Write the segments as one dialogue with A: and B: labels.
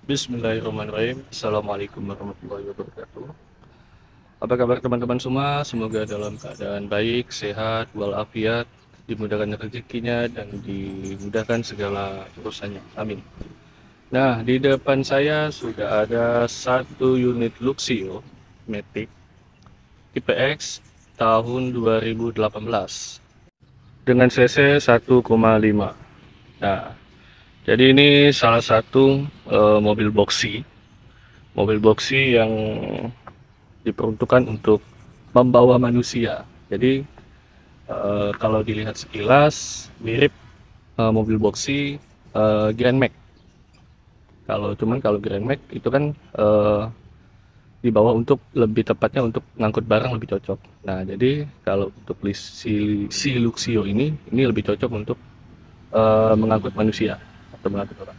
A: Bismillahirrahmanirrahim. Assalamualaikum warahmatullahi wabarakatuh. Apa kabar teman-teman semua? Semoga dalam keadaan baik, sehat, walafiat, dimudahkan rezekinya dan dimudahkan segala urusannya. Amin. Nah, di depan saya sudah ada satu unit Luxio Matic tipe X tahun 2018 dengan cc 1,5. Nah, jadi ini salah satu mobil boxy yang diperuntukkan untuk membawa manusia. Jadi kalau dilihat sekilas mirip mobil boxy Grand Max. Kalau Grand Max itu kan dibawa untuk lebih tepatnya untuk ngangkut barang lebih cocok. Nah, jadi kalau untuk si Luxio ini lebih cocok untuk mengangkut manusia atau mengangkut orang.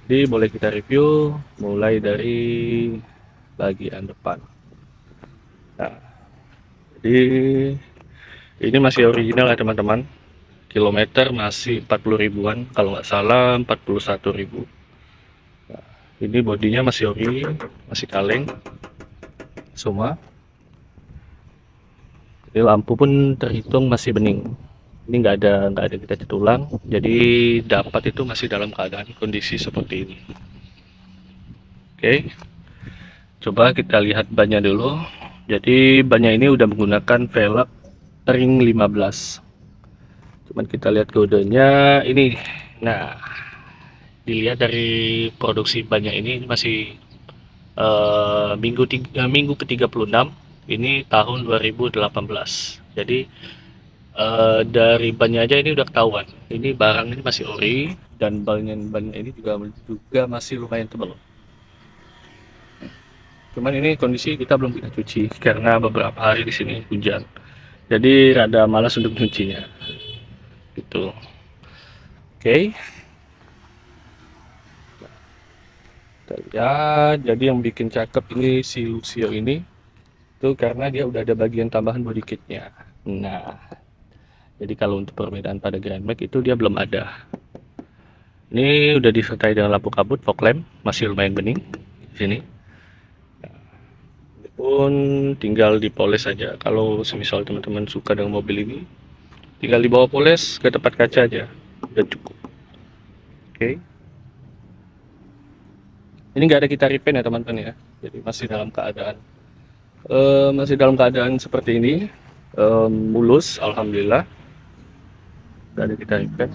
A: Jadi boleh kita review mulai dari bagian depan. Nah, jadi ini masih original ya teman-teman. Kilometer masih 40 ribuan, kalau nggak salah 41 ribu. Nah, ini bodinya masih ori, masih kaleng semua. Ini lampu pun terhitung masih bening. Ini nggak ada kita tulang, jadi dapat itu masih dalam keadaan kondisi seperti ini. Oke, coba kita lihat bannya dulu. Jadi bannya ini udah menggunakan velg ring 15. Cuman kita lihat kodenya ini. Nah, dilihat dari produksi banyak ini masih minggu ke-36, ini tahun 2018. Jadi dari bannya aja ini udah ketahuan. Ini barang ini masih ori dan bannya ini juga masih lumayan tebal. Cuman ini kondisi kita belum kita cuci karena beberapa hari di sini hujan. Jadi rada malas untuk cucinya. Gitu. Oke. Ya, jadi yang bikin cakep ini si Luxio ini itu karena dia udah ada bagian tambahan body kitnya. Nah, jadi kalau untuk perbedaan pada Grand Max itu dia belum ada. Ini udah disertai dengan lampu kabut fog lamp, masih lumayan bening di sini. Ini pun tinggal dipoles saja. Kalau semisal teman-teman suka dengan mobil ini, tinggal dibawa poles ke tempat kaca aja, udah cukup. Oke. Ini nggak ada kita repaint ya teman-teman ya. Jadi masih dalam keadaan seperti ini, mulus, alhamdulillah. Nggak ada kita repaint.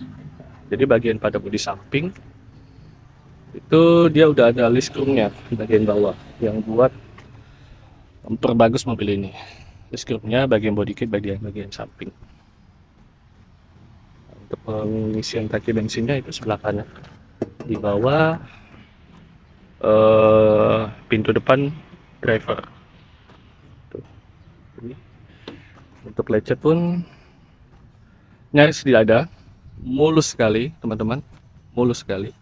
A: Jadi bagian pada bodi samping itu dia udah ada list chrome-nya di bagian bawah yang buat memperbagus mobil ini. List chrome-nya bagian body kit bagian samping. Untuk pengisian tangki bensinnya itu sebelah kanan. Di bawah pintu depan driver. Tuh. Ini. Untuk lecet pun nyaris tidak ada, mulus sekali teman-teman, mulus sekali.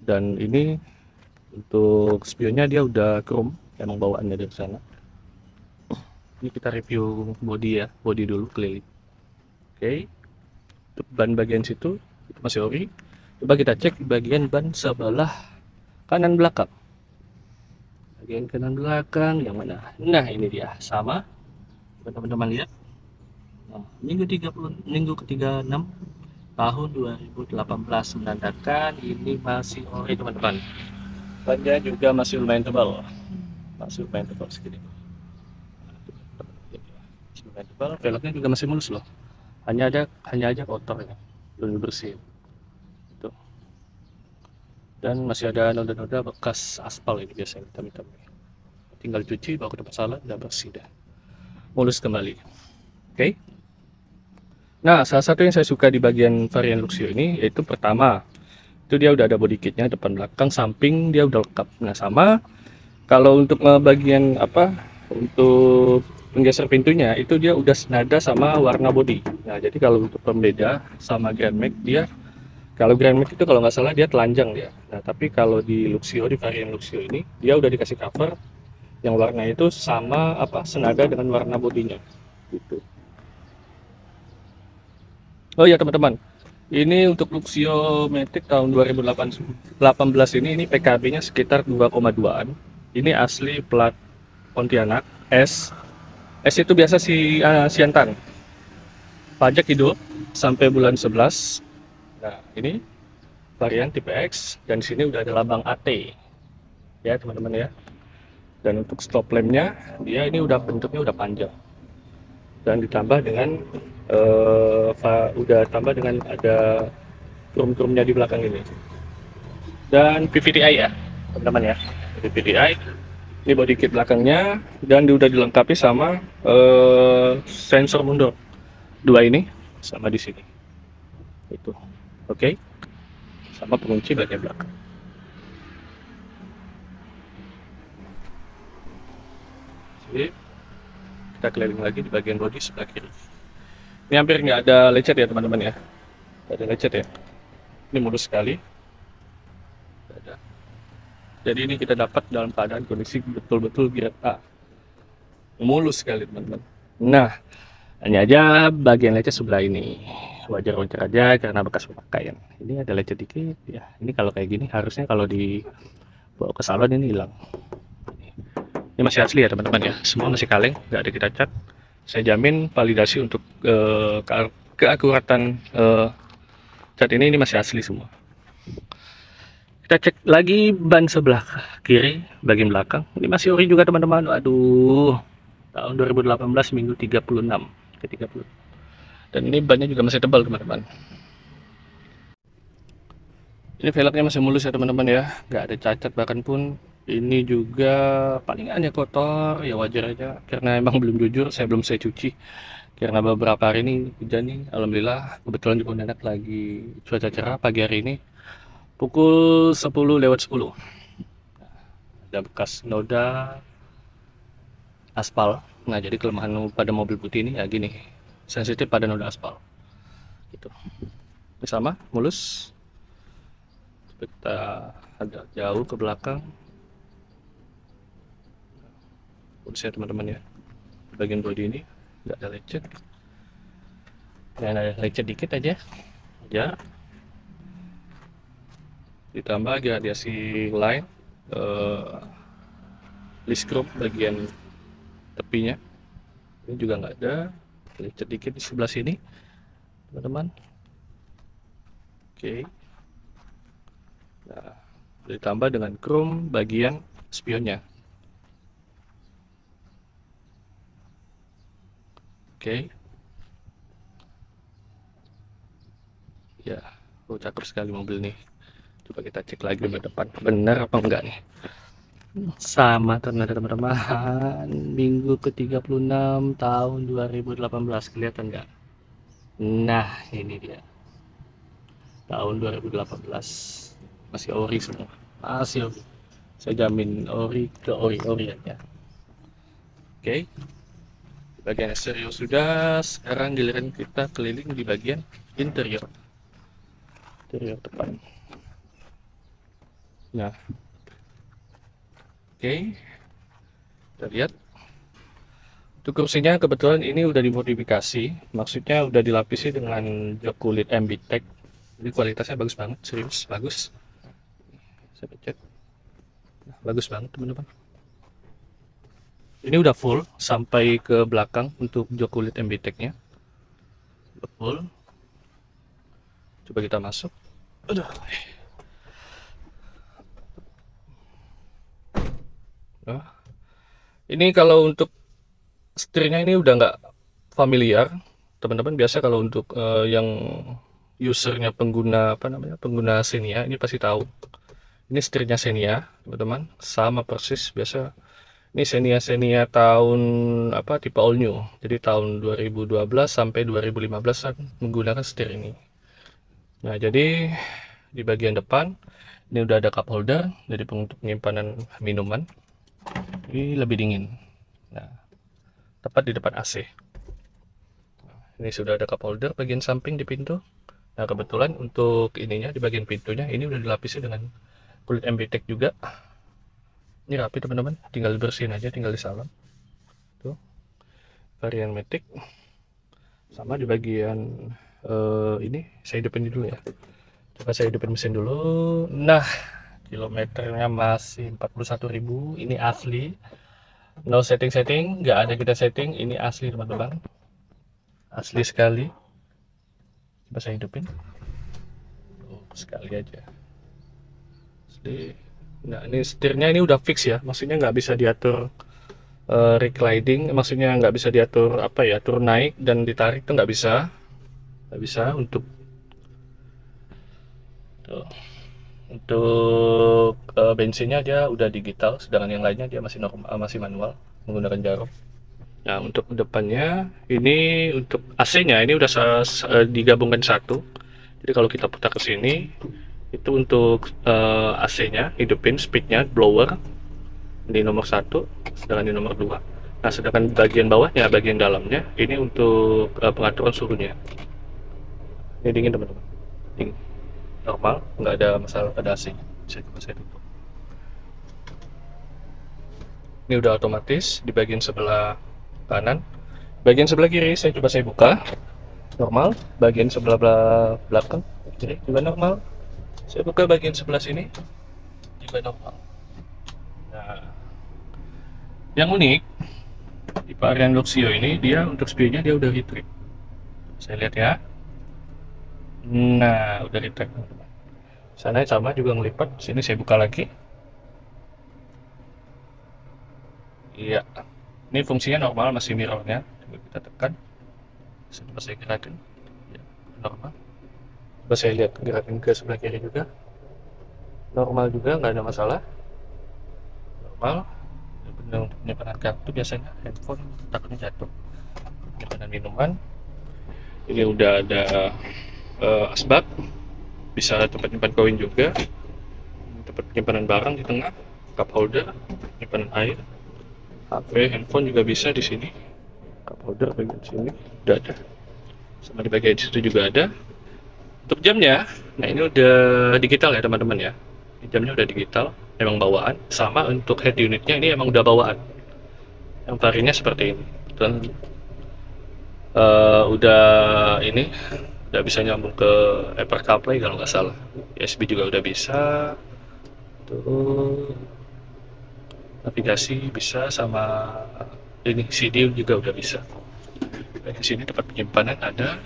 A: Dan ini untuk spionnya dia udah chrome, emang bawaannya dari sana. Ini kita review body ya, body dulu keliling. Oke, untuk ban bagian situ itu masih ori. Coba kita cek bagian ban sebelah kanan belakang. Bagian kanan belakang yang mana? Nah, ini dia, sama. Teman-teman lihat. Nah, minggu ke-36 tahun 2018 menandakan ini masih ori teman-teman. Bannya juga masih lumayan tebal. Masih lumayan tebal segini. Masih lumayan tebal, velgnya juga masih mulus loh. Hanya aja kotor ya, belum dibersihin. Itu. Dan masih ada noda-noda bekas aspal ini biasanya hitam-hitam. Tinggal cuci bawa ke tempat salon udah bersih dah. Mulus kembali. Oke. Nah, salah satu yang saya suka di bagian varian Luxio ini yaitu pertama, itu dia udah ada body kitnya depan belakang samping dia udah lengkap. Nah, sama kalau untuk bagian untuk penggeser pintunya itu dia udah senada sama warna body. Nah, jadi kalau untuk pembeda sama Grand Max kalau Grand Max itu kalau nggak salah dia telanjang dia. Nah, tapi kalau di Luxio, di varian Luxio ini dia udah dikasih cover yang warna itu sama senada dengan warna bodinya gitu. Oh ya teman-teman, Ini untuk Luxio Matic tahun 2018 ini PKB-nya sekitar 2,2-an. Ini asli plat Pontianak S. S itu biasa Siantan. Pajak hidup sampai bulan 11. Nah, ini varian tipe X dan di sini udah ada lambang AT ya, teman-teman ya. Dan untuk stop lampnya dia ini udah bentuknya udah panjang. Dan ditambah dengan udah tambah dengan ada drum-drumnya di belakang ini. Dan PVDI ya, teman-teman ya. PVDI. Ini body kit belakangnya dan udah dilengkapi sama sensor mundur. Dua ini sama di sini. Itu. Oke. Sama pengunci bagian belakang. Sip. Kita keliling lagi di bagian bodi sebelah kiri. Ini hampir nggak ada lecet ya, teman-teman ya. Nggak ada lecet ya. Ini mulus sekali. Ada. Jadi ini kita dapat dalam keadaan kondisi betul-betul grade A. Mulus sekali, teman-teman. Nah, hanya aja bagian lecet sebelah ini. Wajar-wajar aja karena bekas pemakaian. Ini ada lecet dikit ya. Ini kalau kayak gini harusnya kalau dibawa ke salon ini hilang. Ini masih asli ya, teman-teman ya. Semua masih kaleng, nggak ada kita cat. Saya jamin validasi untuk keakuratan cat ini masih asli semua. Kita cek lagi ban sebelah kiri bagian belakang. Ini masih ori juga, teman-teman. Aduh, tahun 2018 minggu 36 ke 30. Dan ini bannya juga masih tebal, teman-teman. Ini velgnya masih mulus ya, teman-teman ya. Nggak ada cacat bahkan pun. Ini juga paling hanya kotor, ya wajar aja. Karena emang belum jujur, belum saya cuci. Karena beberapa hari ini hujan nih, alhamdulillah. Kebetulan di Pontianak lagi cuaca cerah pagi hari ini. Pukul 10:10. Ada bekas noda aspal. Nah, jadi kelemahan pada mobil putih ini ya gini, sensitif pada noda aspal. Gitu. Ini sama, mulus. Kita agak jauh ke belakang. Mulus ya, teman-teman ya. Di bagian bodi ini nggak ada lecet. Dan ada lecet dikit aja. Ya. Ditambah gradasi line list group bagian tepinya ini juga nggak ada, lecet dikit di sebelah sini, teman-teman. Oke. Nah, ditambah dengan chrome bagian spionnya. Oke. Ya, cakep sekali mobil nih. Coba kita cek lagi ke depan, benar apa enggak nih. Sama teman-teman, minggu ke-36 tahun 2018, kelihatan nggak? Nah, ini dia. Tahun 2018. Masih ori semua. Masih ori. Saya jamin ori ke ori-orian ya. Oke. Bagian eksterior sudah, sekarang giliran kita keliling di bagian interior. Interior depan. Nah. Oke, kita lihat untuk kursinya kebetulan ini udah dimodifikasi, maksudnya udah dilapisi dengan jok kulit MBTech. Jadi kualitasnya bagus banget, serius bagus. Saya pencet, nah, bagus banget teman-teman. Ini udah full sampai ke belakang untuk jok kulit MBTech-nya, udah full. Coba kita masuk. Aduh. Nah, ini kalau untuk setirnya ini udah nggak familiar, teman-teman. Biasa kalau untuk yang usernya pengguna pengguna Xenia ini pasti tahu. Ini setirnya Xenia, teman-teman, sama persis biasa. Ini Xenia tahun tipe all new. Jadi tahun 2012 sampai 2015 menggunakan setir ini. Nah, jadi di bagian depan ini udah ada cup holder, jadi untuk penyimpanan minuman. Ini lebih dingin. Nah, tepat di depan AC. Ini sudah ada cup holder bagian samping di pintu. Nah, kebetulan untuk ininya di bagian pintunya ini udah dilapisi dengan kulit MBTech juga. Ini rapi teman-teman, tinggal bersihin aja, tinggal disalam. Tuh, varian Matic. Sama di bagian Ini saya hidupin dulu ya. Coba saya hidupin mesin dulu. Nah, kilometernya masih 41.000. Ini asli, no setting, nggak ada kita setting. Ini asli teman-teman, asli sekali. Coba saya hidupin. Sekali aja. Asli. Nah, ini setirnya ini udah fix ya, maksudnya nggak bisa diatur reclining, maksudnya nggak bisa diatur apa ya, turun naik dan ditarik tuh nggak bisa untuk tuh. Untuk bensinnya dia udah digital, sedangkan yang lainnya dia masih normal, masih manual menggunakan jarum. Nah, untuk depannya ini untuk AC-nya ini udah digabungkan satu. Jadi kalau kita putar ke sini itu untuk AC-nya hidupin speednya blower di nomor 1, sedangkan di nomor 2. Nah, sedangkan bagian bawahnya, bagian dalamnya ini untuk pengaturan suhunya. Ini dingin teman-teman, dingin normal, nggak ada masalah pada AC. Saya tutup. Ini udah otomatis di bagian sebelah kanan. Bagian sebelah kiri saya buka normal, bagian sebelah belakang kiri juga normal. Saya buka bagian sebelah sini juga normal. Nah, yang unik di varian Luxio ini dia untuk speednya dia udah retract. Saya lihat ya. Nah, udah retract. Sana sama juga ngelipat. Sini saya buka lagi. Iya. Ini fungsinya normal, masih mirrornya. Coba kita tekan. Coba saya gerakin. Ya, normal. Coba saya lihat gerakin ke sebelah kiri juga. Normal juga, nggak ada masalah. Normal. Untuk penyimpanan kartu biasanya handphone takutnya jatuh. Penyimpanan minuman. Ini udah ada asbak, bisa tempat nyimpan koin juga, tempat penyimpanan barang di tengah, cup holder, penyimpanan air, HP, handphone juga bisa di sini. Cup holder bagian sini udah ada, sama di bagian situ juga ada. Untuk jamnya, nah ini udah digital ya teman-teman ya. Ini jamnya udah digital, memang bawaan. Sama untuk head unitnya ini emang udah bawaan. Yang variannya seperti ini. Dan udah bisa nyambung ke Apple CarPlay kalau nggak salah. USB juga udah bisa. Tuh, navigasi bisa, sama ini CD juga udah bisa. Di sini tempat penyimpanan ada,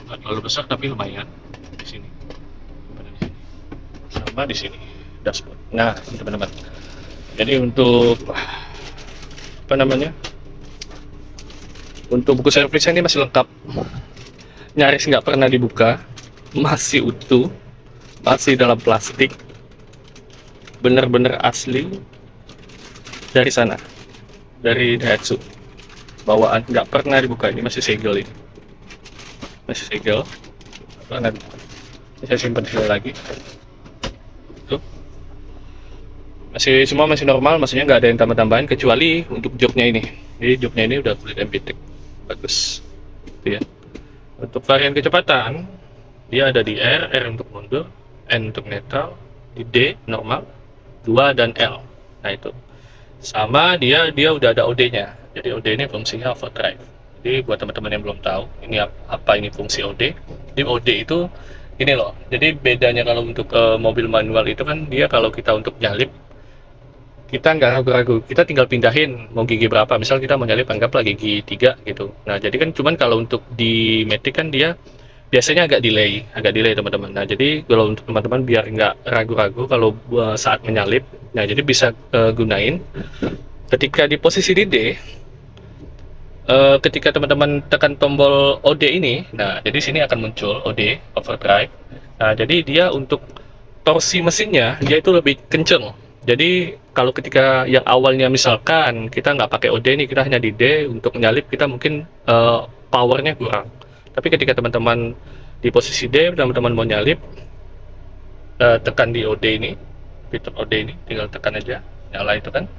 A: nggak terlalu besar tapi lumayan di sini. Sama di sini dashboard. Nah, teman-teman. Jadi untuk apa namanya? Untuk buku servisnya ini masih lengkap. Nyaris nggak pernah dibuka, masih utuh, masih dalam plastik, bener-bener asli dari sana, dari Daihatsu, bawaan, nggak pernah dibuka. Ini masih segel, ini masih segel, pernah. Saya simpan dulu lagi. Tuh, semua masih normal, maksudnya nggak ada yang tambah-tambahan kecuali untuk joknya ini. Jadi joknya ini udah kulit MPTEK, bagus, gitu ya. Untuk varian kecepatan, dia ada di R untuk mundur, N untuk netral, di D normal, 2 dan L. Nah itu. Sama dia udah ada OD-nya. Jadi OD ini fungsinya overdrive. Jadi buat teman-teman yang belum tahu, ini apa ini fungsi OD. Jadi OD itu ini loh. Jadi bedanya kalau untuk mobil manual itu kan dia kalau kita untuk nyalip, kita nggak ragu-ragu, kita tinggal pindahin mau gigi berapa. Misal kita mau nyalip anggaplah gigi 3 gitu. Nah jadi kan cuman kalau untuk di Matic kan dia biasanya agak delay teman-teman. Nah jadi kalau untuk teman-teman biar nggak ragu-ragu kalau saat menyalip, nah jadi bisa gunain ketika di posisi di D, ketika teman-teman tekan tombol OD ini, nah jadi sini akan muncul OD overdrive. Nah jadi dia untuk torsi mesinnya dia itu lebih kenceng. Jadi kalau ketika yang awalnya misalkan kita nggak pakai OD nih, kita hanya di D untuk menyalip, kita mungkin powernya kurang. Tapi ketika teman-teman di posisi D, teman-teman mau nyalip, tekan di OD ini, fitur OD ini, tinggal tekan aja, nyala itu kan.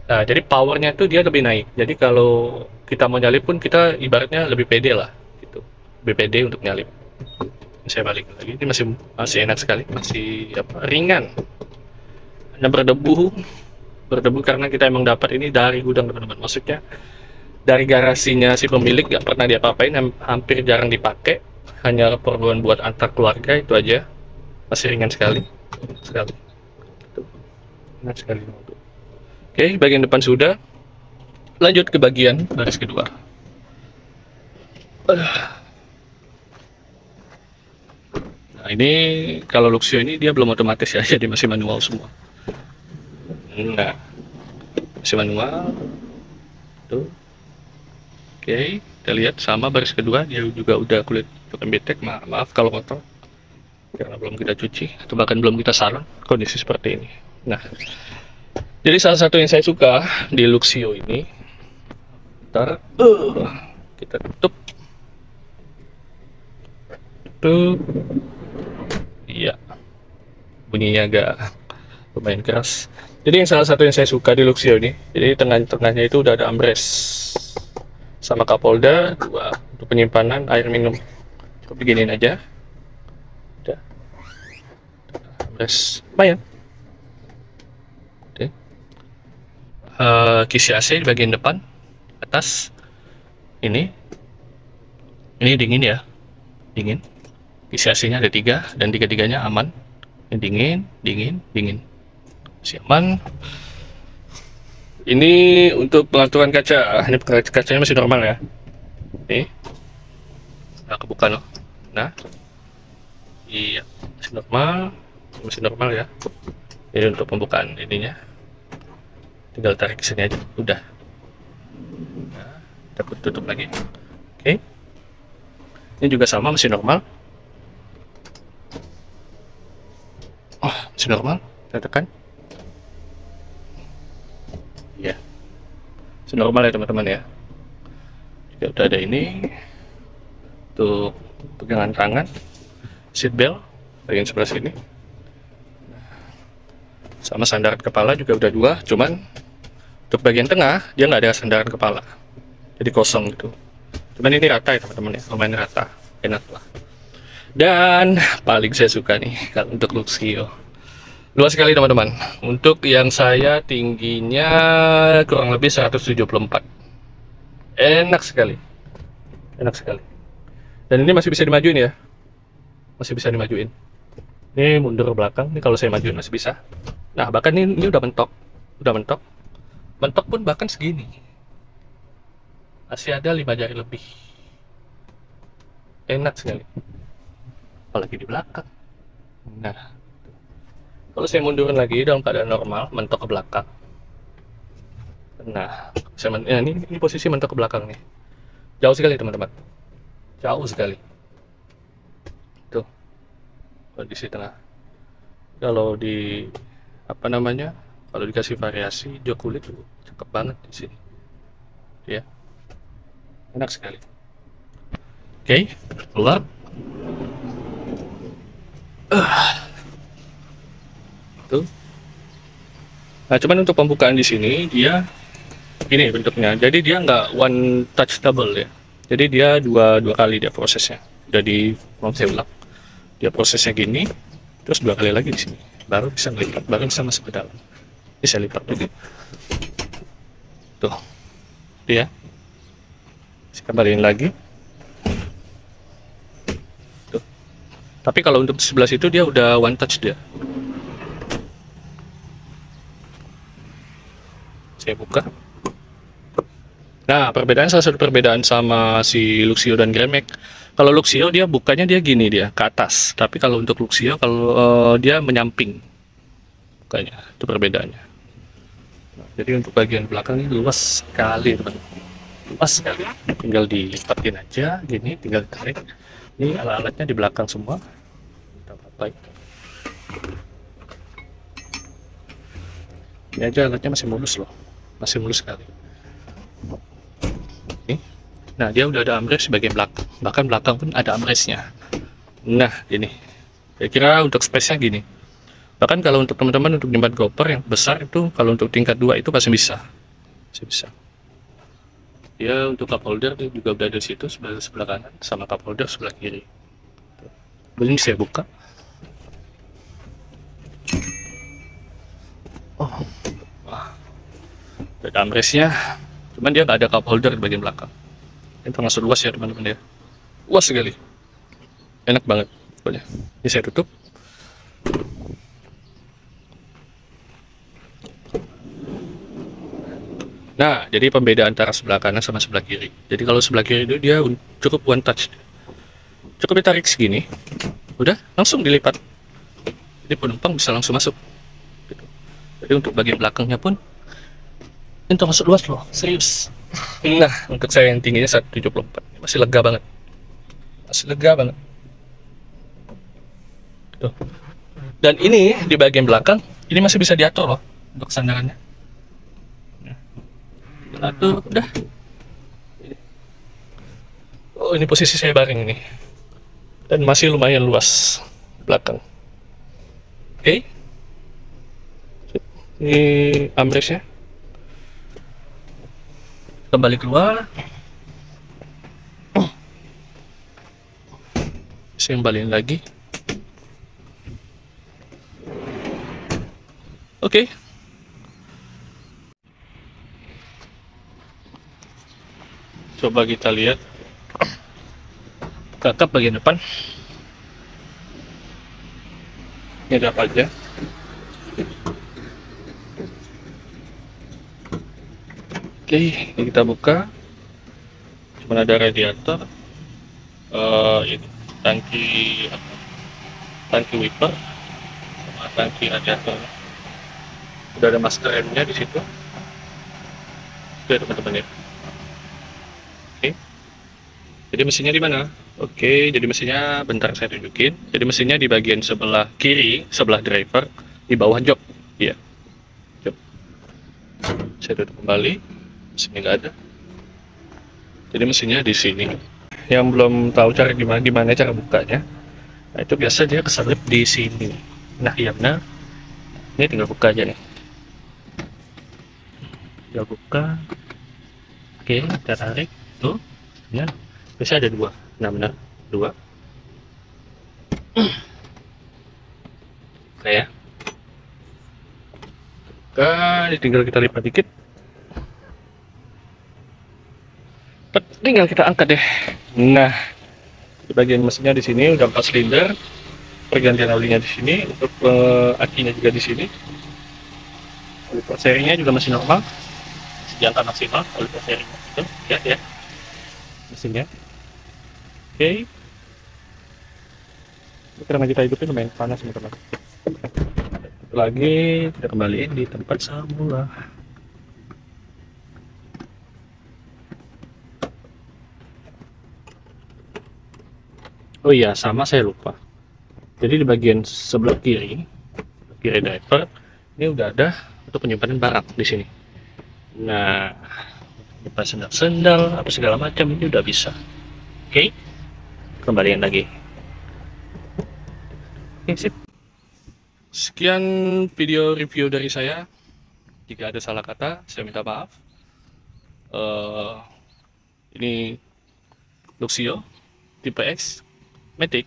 A: Nah, jadi powernya itu dia lebih naik. Jadi kalau kita mau nyalip pun kita ibaratnya lebih pede lah, gitu. Lebih pede untuk nyalip. Saya balik lagi, ini masih enak sekali, masih ringan. Hanya berdebu karena kita emang dapat ini dari gudang teman-teman. Maksudnya Dari garasinya si pemilik nggak pernah diapa-apain, hampir jarang dipakai, hanya keperluan buat antar keluarga itu aja. Masih ringan sekali, sekali. Tuh, ringan sekali. Oke, bagian depan sudah. Lanjut ke bagian baris kedua. Nah, ini kalau Luxio ini dia belum otomatis ya, jadi masih manual semua. Nah, masih manual. Tuh. Oke, kita lihat sama baris kedua, dia juga udah kulit MBTEK. Maaf kalau kotor, karena belum kita cuci atau bahkan belum kita sarung, kondisi seperti ini. Nah, jadi salah satu yang saya suka di Luxio ini, ntar kita tutup, iya, bunyinya agak lumayan keras. Jadi yang salah satu yang saya suka di Luxio ini, jadi tengah-tengahnya itu udah ada armrest sama cup holder, dua untuk penyimpanan air minum. Cukup beginiin aja. Udah. Armrest lumayan. Oke. Kisi AC di bagian depan, atas. Ini dingin ya, dingin. Kisi AC-nya ada 3 dan tiga-tiganya aman. Ini dingin, dingin, dingin. Masih aman. Ini untuk pengaturan kaca. Ini kacanya masih normal ya. Nih, nah, kebuka loh. Nah, iya, masih normal ya. Ini untuk pembukaan ininya. Tinggal tarik ke sini aja, udah. Nah, kita tutup lagi. Oke. Ini juga sama, masih normal. Oh, masih normal. Kita tekan. Ya, masih normal ya teman-teman ya. Juga udah ada ini untuk pegangan tangan, seat belt bagian sebelah sini. Sama sandaran kepala juga udah 2, cuman untuk bagian tengah dia nggak ada sandaran kepala, jadi kosong gitu. Cuman ini rata ya teman-teman ya, lumayan rata, enak lah. Dan paling saya suka nih kalau untuk Luxio, luas sekali teman-teman. Untuk yang saya tingginya kurang lebih 174, enak sekali, enak sekali. Dan ini masih bisa dimajuin ya, masih bisa dimajuin. Ini mundur ke belakang, ini kalau saya majuin masih bisa. Nah, bahkan ini udah mentok, mentok pun bahkan segini, masih ada 5 jari lebih, enak sekali. Apalagi di belakang. Nah, kalau saya mundurin lagi dalam keadaan normal, mentok ke belakang. Nah, ini posisi mentok ke belakang nih, jauh sekali teman-teman, jauh sekali. Tuh, kondisi tengah. Kalau di apa namanya, kalau dikasih variasi jok kulit cakep banget di sini ya, enak sekali. Oke, keluar. Tuh. Nah, cuman untuk pembukaan di sini dia gini bentuknya, jadi dia nggak one touch double ya, jadi dia dua kali dia prosesnya. Udah mau saya ulang, dia prosesnya gini, terus 2 kali lagi di sini, baru bisa ngelipat, baru bisa masuk ke dalam. Bisa lipat dulu. Tuh, dia. Saya kembaliin lagi. Tuh. Tapi kalau untuk sebelah situ dia udah one touch dia. Saya buka. Nah, salah satu perbedaan sama si Luxio dan Grand Max. Kalau Luxio dia bukanya dia gini, dia ke atas. Tapi kalau untuk Luxio kalau dia menyamping, bukanya itu perbedaannya. Nah, jadi untuk bagian belakang ini luas sekali teman, luas sekali. Tinggal dilipatin aja, gini, tinggal ditarik. Ini alat-alatnya di belakang semua. Kita pakai. Ini aja alatnya masih mulus loh, masih mulus sekali. Nah, dia udah ada armrest bagian belakang, bahkan belakang pun ada armrestnya. Nah, ini kira-kira untuk space-nya gini. Bahkan kalau untuk teman-teman untuk nyimpan koper yang besar itu, kalau untuk tingkat 2 itu masih bisa, dia untuk cup holder juga udah ada di situ, sebelah kanan, sama cup holder sebelah kiri. Ini saya buka. Oh, wah, ada armrestnya. cuman dia nggak ada cup holder di bagian belakang. Ini termasuk luas ya teman-teman ya, luas sekali, enak banget pokoknya. Ini saya tutup. Nah, jadi pembeda antara sebelah kanan sama sebelah kiri. Jadi kalau sebelah kiri itu dia cukup one touch, cukup ditarik segini, udah langsung dilipat. Jadi penumpang bisa langsung masuk. Gitu. Jadi untuk bagian belakangnya pun ini termasuk luas loh, serius. Nah, untuk saya yang tingginya 174, masih lega banget, masih lega banget. Tuh. Dan ini di bagian belakang, ini masih bisa diatur loh untuk sandarannya. Aduh, udah. Oh, ini posisi saya baring ini. Dan masih lumayan luas belakang. Oke. Ini armrestnya. Kembali keluar. Saya kembaliin lagi. Oke. Coba kita lihat kakap bagian depan. Ini ada apa aja? Oke, ini kita buka. Cuma ada radiator, ini tangki tangki wiper, sama tangki radiator. Udah ada master M-nya di situ. Oke teman-teman ya. Oke. Jadi mesinnya di mana? Oke, jadi mesinnya bentar saya tunjukin. Jadi mesinnya di bagian sebelah kiri, sebelah driver, di bawah jok. Iya. Jok. Saya tutup kembali. Mesinnya nggak ada. Jadi mesinnya di sini. Yang belum tahu cara gimana cara bukanya, nah itu biasa dia keselip di sini. Nah iya benar. Ini tinggal buka aja nih. Tinggal buka. Oke, kita tarik. Tuh. Nah, biasa ada dua. Nah benar, dua. Kayak. Ini tinggal kita lipat dikit. Tinggal kita angkat deh. Nah, di bagian mesinnya di sini udah 4 silinder. Pergantian olinya di sini, untuk akinya juga di sini. Oli serinya juga masih normal, masih jantan maksimal. Oli serinya itu, lihat ya mesinnya. Oke. Karena kita hidupin lumayan panas teman-teman. Lagi kita kembaliin di tempat semula. Oh iya, sama saya lupa. Jadi di bagian sebelah kiri driver, ini udah ada untuk penyimpanan barang di sini. Nah, menyimpan sendal, apa segala macam ini udah bisa. Oke, kembaliin lagi. Oke, sip. Sekian video review dari saya. Jika ada salah kata, saya minta maaf. Ini Luxio tipe X Matic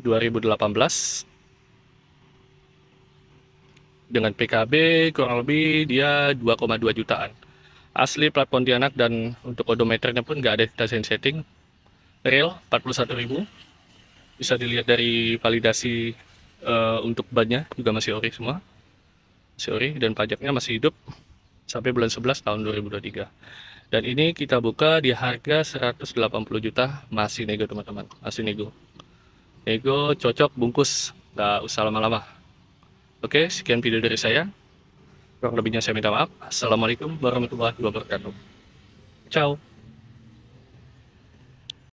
A: 2018 dengan PKB kurang lebih dia 2,2 jutaan. Asli plat Pontianak, dan untuk odometernya pun nggak ada kita setting. Real 41.000. Bisa dilihat dari validasi untuk bannya juga masih ori semua. Masih ori, dan pajaknya masih hidup sampai bulan 11 tahun 2023. Dan ini kita buka di harga 180 juta, masih nego teman-teman, masih nego. Nego cocok bungkus, nggak usah lama-lama. Oke, sekian video dari saya. Kurang lebihnya saya minta maaf. Assalamualaikum warahmatullahi wabarakatuh. Ciao.